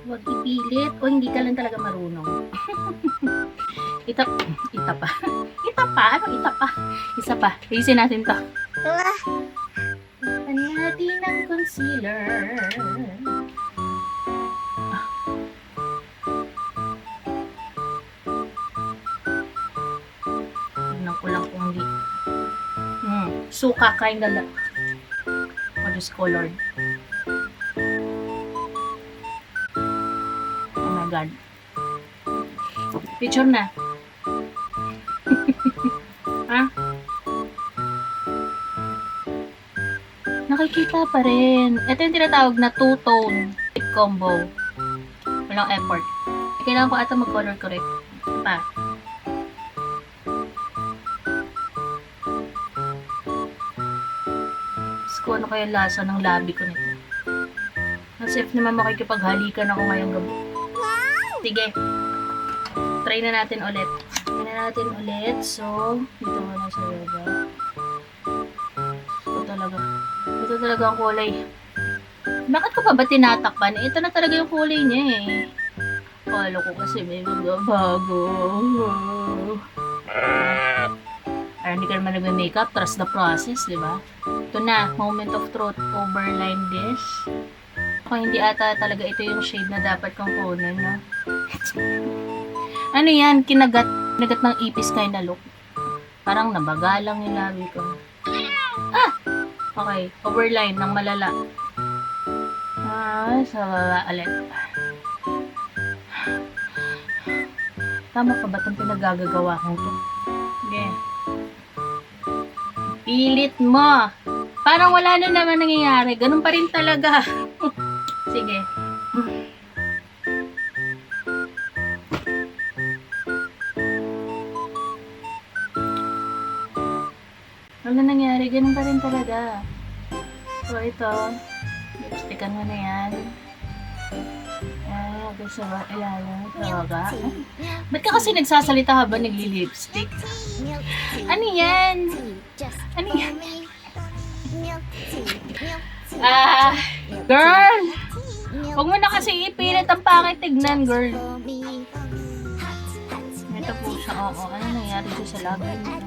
Huwag ipilit. O hindi ka lang talaga marunong. Itap pa. Itapa? Ano itapa? Isa pa. Ayusin natin to. Tapan natin ng concealer. Tignan ko lang kung hindi. Suka kind of look. Or this colored. Oh my god. Picture na. Ha? Nakikita pa rin. Ito yung tinatawag na two-tone combo. Walang effort. Kailangan ko ata mag-color correct. Pa. Ano kaya lasa ng labi ko nito? As if naman makikipaghalikan ako ngayong gabi. Sige. Try na natin ulit. So, dito muna sa baba. Ito talaga ang kulay. Bakit ko pa ba tinatakpan? Ito na talaga yung kulay niya eh. Kala ko kasi may magbabago. Ay, hindi ka naman nag-makeup. Trust the process, di ba? Ito na, moment of truth, overline this. Kung hindi ata talaga ito yung shade na dapat kong kunin, no? Ano yan? Kinagat ng ipis kind na look. Parang nabagalang yung labi ko. Okay, overline ng malala. Sa baba ulit. Tama pa ba itong pinagagagawa kong to? Okay. Pilit mo. Parang wala na naman nangyayari. Ganun pa rin talaga. Sige. Ano nangyari? Ganun pa rin talaga. So, ito. Lipstickan mo na yan. Gusto ba? Ilalim. Tawaga. Ba't ka kasi nagsasalita habang nagli-lipstick? Ano yan? Ano yan? Girl! Huwag mo na kasi ipilit ang pangit tignan, girl. Ito po siya. Oo. Ano nangyari siya sa labi mo?